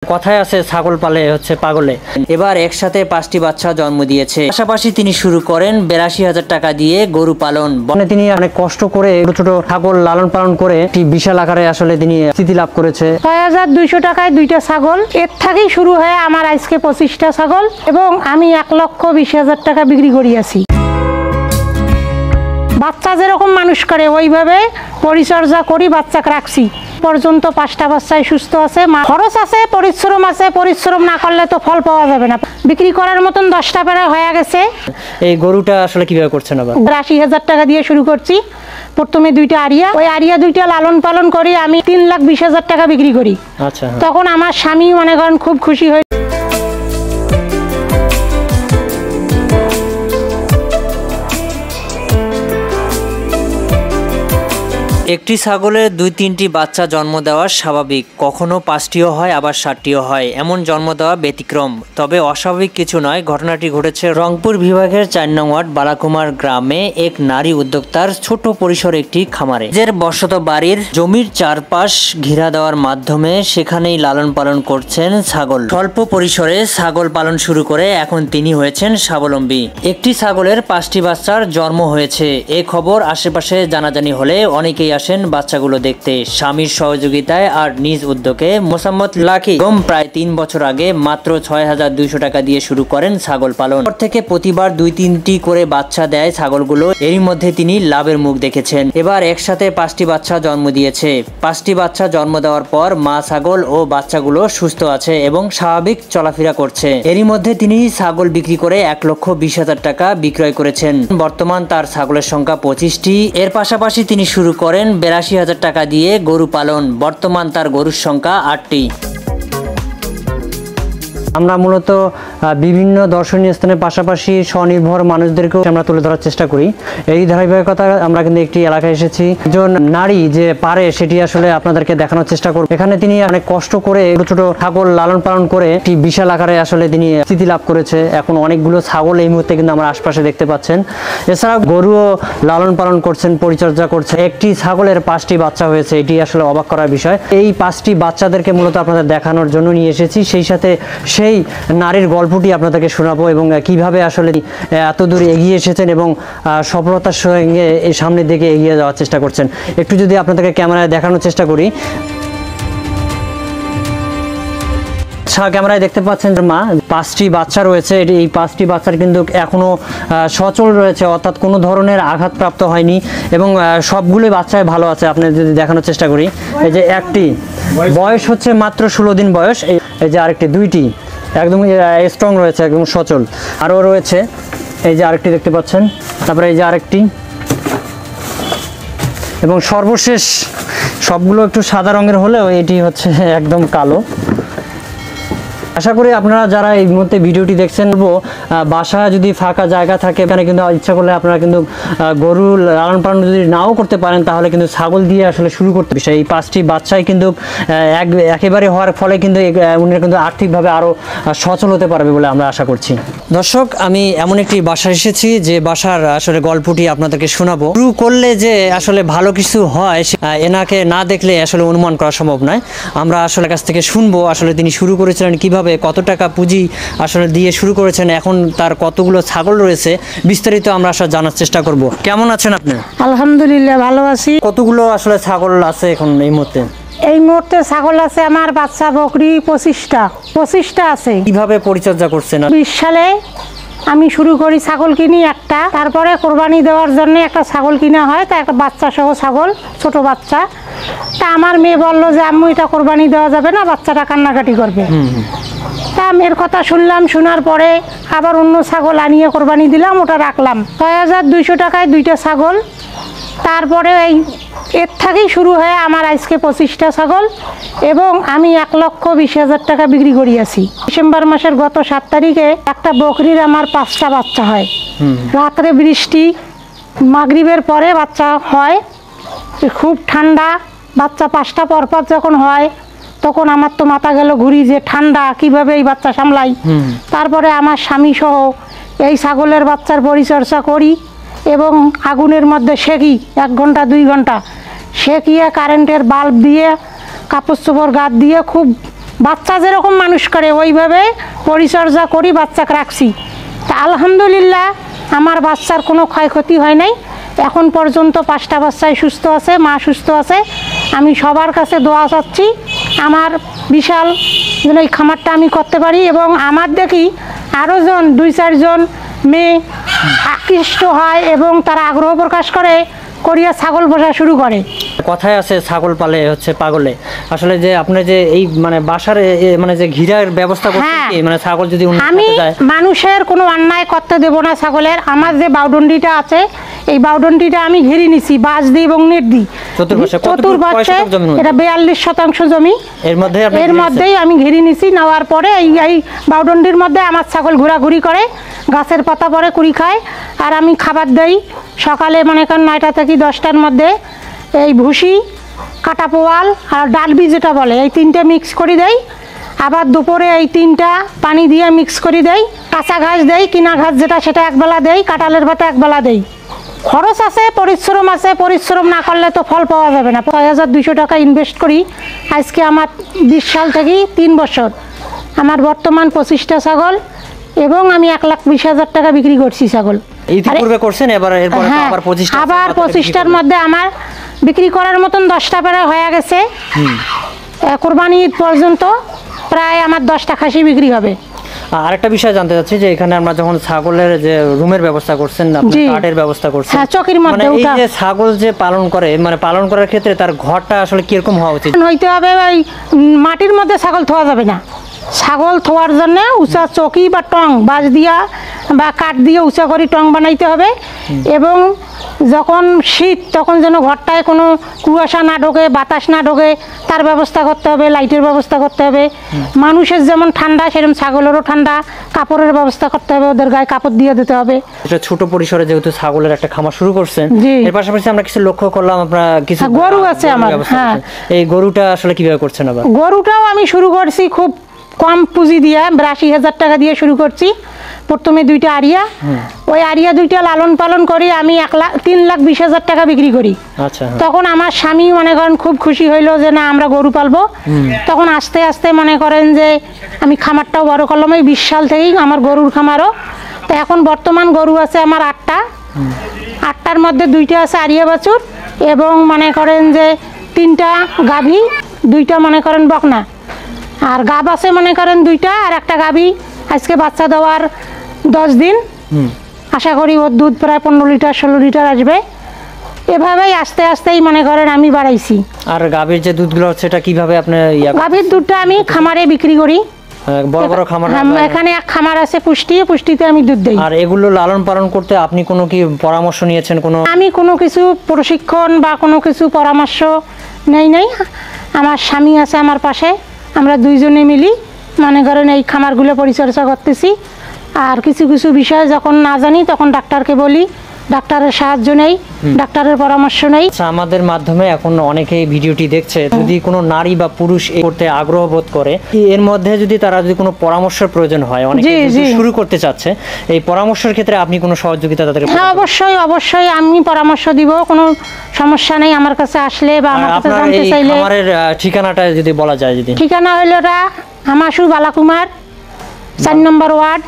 কথায় আছে ছাগল পালে হচ্ছে পাগলে। এবার একসাথে 5টি বাচ্চা জন্ম দিয়েছে। পাশাপাশি তিনি শুরু করেন 82,000 টাকা দিয়ে গরু পালন। তিনি অনেক কষ্ট করে ছোট ছাগল লালন পালন করে একটি বিশাল আকারে আসলে তিনি স্থিতি লাভ করেছে। 6,200 টাকায় 2টা ছাগল, এর থেকেই শুরু হয়ে আমার আজকে 25টা ছাগল এবং আমি 1,20,000 টাকা বিক্রি করিয়াছি। বাচ্চা যেরকম মানুষ করে ওইভাবে পরিচর্যা করি বাচ্চাকে রাখছি পর্যন্ত 5টা বাচ্চাই সুস্থ আছে। খরচ আছে, পরিশ্রম আছে, পরিশ্রম না করলে তো ফল পাওয়া যাবে না। বিক্রি করার মতন 10টা প্রায় হয়ে গেছে। এই গরুটা আসলে কিভাবে করছেন? আবার 80,000 টাকা দিয়ে শুরু করছি। প্রথমে 2টা আরিয়া, ওই আরিয়া 2টা লালন পালন করি আমি 3,20,000 টাকা বিক্রি করি। আচ্ছা, তখন আমার স্বামী মনে করেন খুব খুশি হয়। একটি ছাগলের 2-3টি বাচ্চা জন্ম দেওয়া স্বাভাবিক, কখনো 5টিও হয় আবার 7টিও হয়, এমন জন্ম দেওয়া ব্যতিক্রম। তবে অস্বাভাবিক কিছু নয়। ঘটনাটি ঘটেছে রংপুর বিভাগের 4 নং ওয়ার্ড বালাকুমার গ্রামে এক নারী উদ্যোক্তার ছোট পরিসর একটি খামারে। নিজের বসত বাড়ির জমির চারপাশ ঘেরা দেওয়ার মাধ্যমে সেখানেই লালন পালন করছেন ছাগল। স্বল্প পরিসরে ছাগল পালন শুরু করে এখন তিনি হয়েছেন স্বাবলম্বী। একটি ছাগলের 5টি বাচ্চার জন্ম হয়েছে। এ খবর আশেপাশে জানাজানি হলে অনেকেই আসেন বাচ্চাগুলো দেখতে। স্বামীর সহযোগিতায় আর নিজ উদ্যোগে মোসাম্মদ লাকি প্রায় 3 বছর আগে মাত্র 6,200 টাকা দিয়ে শুরু করেন ছাগল পালন। পর থেকে প্রতিবার 2-3টি করে বাচ্চা দেয় ছাগলগুলো। এরই মধ্যে তিনি লাভের মুখ দেখেছেন। এবার একসাথে 5টি বাচ্চা জন্ম দিয়েছে। 5টি বাচ্চা জন্ম দেওয়ার পর মা ছাগল ও বাচ্চাগুলো সুস্থ আছে এবং স্বাভাবিক চলাফেরা করছে। এরই মধ্যে তিনি ছাগল বিক্রি করে 1,20,000 টাকা বিক্রয় করেছেন। বর্তমান তার ছাগলের সংখ্যা 25টি। এর পাশাপাশি তিনি শুরু করেন 82,000 টাকা দিয়ে গরু পালন। বর্তমান তার গরুর সংখ্যা 8টি। আমরা মূলত বিভিন্ন দর্শনীয় স্থানের পাশাপাশি স্বনির্ভর মানুষদেরকেও আমরা তুলে ধরার চেষ্টা করি। এই ধারাবাহিকতা আমরা কিন্তু একটি এলাকায় এসেছি। একজন নারী যে পারে সেটি আসলে আপনাদেরকে দেখানোর চেষ্টা করব। এখানে তিনি অনেক কষ্ট করে ছোট ছাগল লালন পালন করে একটি বিশাল আকারে আসলে তিনি স্থিতি লাভ করেছে। এখন অনেকগুলো ছাগল এই মুহূর্তে কিন্তু আমার আশপাশে দেখতে পাচ্ছেন। এছাড়া গরুও লালন পালন করছেন, পরিচর্যা করছেন। একটি ছাগলের 5টি বাচ্চা হয়েছে, এটি আসলে অবাক করার বিষয়। এই 5টি বাচ্চাদেরকে মূলত আপনাদের দেখানোর জন্য নিয়ে এসেছি। সেই সাথে সেই নারীর গল্পটি আপনাদেরকে শোনাবো এবং কিভাবে আসলে এত দূর এগিয়ে এসেছেন এবং সফলতার সঙ্গে এই সামনের দিকে এগিয়ে যাওয়ার চেষ্টা করছেন। একটু যদি আপনাদেরকে ক্যামেরায় দেখানোর চেষ্টা করি। ক্যামেরায় দেখতে পাচ্ছেন যে মা 5টি বাচ্চা রয়েছে। এই 5টি বাচ্চার কিন্তু এখনো সচল রয়েছে, অর্থাৎ কোনো ধরনের আঘাতপ্রাপ্ত হয়নি এবং সবগুলোই বাচ্চায় ভালো আছে। আপনি যদি দেখানোর চেষ্টা করি, এই যে একটি বয়স হচ্ছে মাত্র 16 দিন বয়স, এই যে আরেকটি 2টি একদম স্ট্রং রয়েছে, একদম সচল। আরও রয়েছে এই যে আরেকটি দেখতে পাচ্ছেন, তারপরে এই যে আরেকটি এবং সর্বশেষ সবগুলো একটু সাদা রঙের হলেও এটি হচ্ছে একদম কালো। আশা করি আপনারা যারা এই মুহূর্তে ভিডিওটি দেখছেন, বাসা যদি ফাঁকা জায়গা থাকে এখানে কিন্তু ইচ্ছা করলে আপনারা কিন্তু গরু লালন পালন যদি নাও করতে পারেন তাহলে কিন্তু ছাগল দিয়ে আসলে শুরু করতে বিষয়। এই 5টি বাচ্চাই কিন্তু একেবারে হওয়ার ফলে কিন্তু উনি কিন্তু আর্থিকভাবে আরও সচল হতে পারবে বলে আমরা আশা করছি। দর্শক, আমি এমন একটি বাসায় এসেছি যে বাসার আসলে গল্পটি আপনাদেরকে শোনাবো। শুরু করলে যে আসলে ভালো কিছু হয় এনাকে না দেখলে আসলে অনুমান করা সম্ভব নয়। আমরা আসলে কাছ থেকে শুনবো আসলে তিনি শুরু করেছিলেন কিভাবে, কত টাকা পুঁজি আসলে দিয়ে শুরু করেছেন, এখন তার কতগুলো ছাগল রয়েছে, বিস্তারিত আমরা আসলে জানার চেষ্টা করব। কেমন আছেন আপনি? আলহামদুলিল্লাহ ভালো আছি। কতগুলো আসলে ছাগল আছে এখন এই মুহূর্তে? এই মুহূর্তে ছাগল আছে আমার বাচ্চা বকরি 25টা আছে। কিভাবে পরিচর্যা করছেন? 20 সালে আমি শুরু করি ছাগল কিনি একটা, তারপরে কোরবানি দেওয়ার জন্য একটা ছাগল কিনা হয়, তা একটা বাচ্চা সহ ছাগল, ছোট বাচ্চা। তা আমার মেয়ে বললো যে আম্মু এটা কোরবানি দেওয়া যাবে না, বাচ্চাটা কান্নাকাটি করবে। তা মেয়ের কথা শুনলাম, শোনার পরে আবার অন্য ছাগল আনিয়ে কোরবানি দিলাম, ওটা রাখলাম। 6,200 টাকায় 2টা ছাগল। তারপরে এর থেকেই শুরু হয়ে আমার আজকে 25টা ছাগল এবং আমি 1,20,000 টাকা বিক্রি করিয়াছি। ডিসেম্বর মাসের গত 7 তারিখে একটা বকরির আমার 5টা বাচ্চা হয়। রাত্রে বৃষ্টি, মাগরিবের পরে বাচ্চা হয়, খুব ঠান্ডা। বাচ্চা 5টা পরপর যখন হয় তখন আমার তো মাথা গেল ঘুরি যে ঠান্ডা কিভাবে এই বাচ্চা সামলাই। তারপরে আমার স্বামী সহ এই ছাগলের বাচ্চার পরিচর্যা করি এবং আগুনের মধ্যে সেকি 1 ঘন্টা 2 ঘন্টা সেকিয়ে কারেন্টের বাল্ব দিয়ে কাপড় চোপড় গাদ দিয়ে খুব বাচ্চা যেরকম মানুষ করে ওইভাবে পরিচর্যা করি, বাচ্চাকে রাখছি। তা আলহামদুলিল্লাহ আমার বাচ্চার কোনো ক্ষয়ক্ষতি হয় নাই। এখন পর্যন্ত 5টা বাচ্চাই সুস্থ আছে, মা সুস্থ আছে। আমি সবার কাছে দোয়া চাচ্ছি আমার বিশাল যেন এই খামারটা আমি করতে পারি, এবং আমার দেখি আরও 2-4 জন মেয়ে আকৃষ্ট হয় এবং তারা আগ্রহ প্রকাশ করে করিয়া ছাগল পোষা শুরু করে। কথায় আছে ছাগল পালে হচ্ছে পাগলে। আসলে যে আপনি যে এই মানে বাসার মানে যে ঘিরার ব্যবস্থা করছেন কি, মানে ছাগল যদি আমি মানুষের কোনো অন্যায় করতে দেব না ছাগলের। আমার যে বাউডন্ডিটা আছে এই বাউডন্ডিটা আমি ঘিরে নিছি বাঁশ দিয়ে এবং নেট দিই চতুর্পাশে। এটা 42% জমি, এর মধ্যেই আমি ঘিরে নিছি। নেওয়ার পরে এই বাউডন্ডির মধ্যে আমার ছাগল ঘোরাঘুরি করে, গাছের পাতা পরে কুড়ি খায়। আর আমি খাবার দেই সকালে মনে করেন 9টা থেকে 10টার মধ্যে এই ভুসি, কাটা পোয়াল আর ডালবি যেটা বলে এই 3টে মিক্স করে দেই। আবার দুপুরে এই 3টা পানি দিয়ে মিক্স করে দেই। কাঁচা ঘাস দেই, কিনা ঘাস যেটা সেটা একবেলা দেই, কাঁঠালের ভাতে একবেলা দেই। খরচ আছে, পরিশ্রম আছে, পরিশ্রম না করলে তো ফল পাওয়া যাবে না। 6200 টাকা ইনভেস্ট করি আজকে আমার 20 সাল থেকে 3 বছর। আমার বর্তমান 25টা ছাগল এবং আমি 1,20,000 টাকা বিক্রি করছি ছাগল। ইতিপূর্বে করছেন, এবার এরপর আবার 25টা, আবার 25টার মধ্যে আমার বিক্রি করার মতন 10টা প্রায় হয়ে গেছে। কোরবানি ঈদ পর্যন্ত প্রায় আমার 10টা খাসি বিক্রি হবে। আরেকটা বিষয় জানতে চাচ্ছি যে এখানে আমরা যখন ছাগলের যে রুমের ব্যবস্থা করছেন, আপনি কাঠের ব্যবস্থা করছেন, চকির মধ্যে এই যে ছাগল যে পালন করে, মানে পালন করার ক্ষেত্রে তার ঘরটা আসলে কিরকম হওয়া উচিত? হইতে হবে ওই মাটির মধ্যে ছাগল থোয়া যাবে না। ছাগল থোয়ার জন্য উঁচা চকি বা টং বাঁশ দিয়া বা কাঠ দিয়ে উঁচা করে টং বানাইতে হবে। এবং যখন শীত তখন যেন ঘরটায় কোনো কুয়াশা না ঢোকে, বাতাস না ঢোকে, তার ব্যবস্থা করতে হবে, লাইটের ব্যবস্থা করতে হবে। মানুষের যেমন ঠান্ডা সেরকম ছাগলেরও ঠান্ডা, কাপড়ের ব্যবস্থা করতে হবে, ওদের গায়ে কাপড় দিয়ে দিতে হবে। এটা ছোট পরিসরে যেহেতু ছাগলের একটা খামার শুরু করছেন, এর পাশাপাশি আমরা কিছু লক্ষ্য করলাম আপনারা কিছু গরু আছে আমার। হ্যাঁ, এই গরুটা আসলে কিভাবে করছেন? আবার গরুটাও আমি শুরু করছি খুব কম পুঁজি দিয়ে, 82,000 টাকা দিয়ে শুরু করছি। প্রথমে 2টা আরিয়া, ওই আরিয়া 2টা লালন পালন করি আমি 3,20,000 টাকা বিক্রি করি। আচ্ছা, তখন আমার স্বামী মনে করেন খুব খুশি হইলো যে না আমরা গরু পালবো। তখন আস্তে আস্তে মনে করেন যে আমি খামারটাও বড় করলাম। এই 20 সাল থেকেই আমার গরুর খামারও। তো এখন বর্তমান গরু আছে আমার 8টা। 8টার মধ্যে 2টা আছে আরিয়া বাছুর এবং মনে করেন যে 3টা গাভী, 2টা মনে করেন বকনা। আর গাব আছে মনে করেন 2টা, আর একটা গাভী আজকে বাচ্চা দেওয়ার 10 দিন। আশা করি ওর দুধ প্রায় 15 লিটার 16 লিটার আসবে। এভাবেই আস্তে আস্তেই মনে করেন আমি বাড়াইছি। আর গাভীর যে দুধগুলো হচ্ছে এটা কিভাবে আপনি? গাভীর দুধটা আমি খামারে বিক্রি করি, বড় বড় খামার। এখানে এক খামার আছে পুষ্টিতে আমি দুধ দেই। আর এগুলো লালন পালন করতে আপনি কোনো কি পরামর্শ নিয়েছেন? আমি কোনো কিছু প্রশিক্ষণ বা কোনো কিছু পরামর্শ নেই। আমার স্বামী আছে আমার পাশে, আমরা 2 জনে মিলি মনে করেন এই খামারগুলো পরিচর্যা করতেছি। আর কিছু কিছু বিষয় যখন না জানি তখন ডাক্তারকে বলি, ডাক্তারের সাহায্য নেই, ডাক্তারের পরামর্শ নেই। আমাদের মাধ্যমে এখন অনেকেই ভিডিওটি দেখছে, যদি কোনো নারী বা পুরুষ করতে আগ্রহ বোধ করে, এর মধ্যে যদি তারা যদি কোনো পরামর্শের প্রয়োজন হয়, অনেকে শুরু করতে চাচ্ছে, এই পরামর্শের ক্ষেত্রে আপনি কোনো সহযোগিতা তাদেরকে? হ্যাঁ, অবশ্যই আমি পরামর্শ দিব, কোনো সমস্যা নেই। আমার কাছে আসলে বা আমার কাছে জানতে চাইলে। আমাদের ঠিকানাটা যদি বলা যায়? যদি ঠিকানা হইল হামাসু বালাকুমার, 4 নম্বর ওয়ার্ড,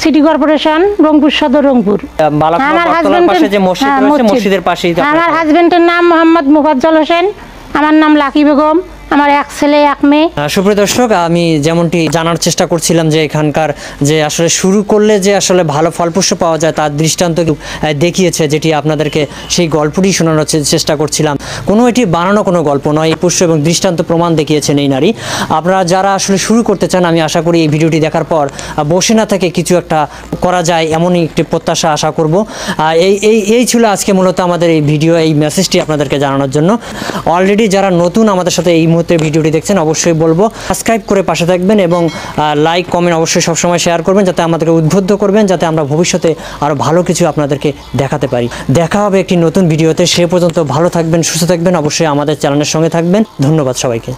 সিটি কর্পোরেশন, রংপুর সদর, রংপুর। আমার হাজবেন্ডের নাম মোহাম্মদ মুফাজ্জল হোসেন, আমার নাম লাকি বেগম, আমার 1 ছেলে 1 মেয়ে। সুপ্রিয় দর্শক, আমি যেমনটি জানার চেষ্টা করছিলাম যে এখানকার যে আসলে শুরু করলে যে আসলে ভালো ফলপুষ্প পাওয়া যায় তার দৃষ্টান্ত দেখিয়েছে, যেটি আপনাদেরকে সেই গল্পটি শোনানোর চেষ্টা করছিলাম। এটি বানানো কোনো গল্প নয়, পুষ্প এবং দৃষ্টান্ত প্রমাণ দেখিয়েছেন এই নারী। আপনারা যারা আসলে শুরু করতে চান, আমি আশা করি এই ভিডিওটি দেখার পর বসে না থেকে কিছু একটা করা যায় এমনই একটি প্রত্যাশা আশা করব। এই ছিল আজকে মূলত আমাদের এই ভিডিও, এই মেসেজটি আপনাদেরকে জানানোর জন্য। অলরেডি যারা নতুন আমাদের সাথে এই মুহূর্তে ভিডিওটি দেখছেন, অবশ্যই বলবো সাবস্ক্রাইব করে পাশে থাকবেন এবং লাইক কমেন্ট অবশ্যই সবসময় শেয়ার করবেন, যাতে আমাদেরকে উদ্বুদ্ধ করবেন, যাতে আমরা ভবিষ্যতে আরও ভালো কিছু আপনাদেরকে দেখাতে পারি। দেখা হবে একটি নতুন ভিডিওতে। সে পর্যন্ত ভালো থাকবেন, সুস্থ থাকবেন, অবশ্যই আমাদের চ্যানেলের সঙ্গে থাকবেন। ধন্যবাদ সবাইকে।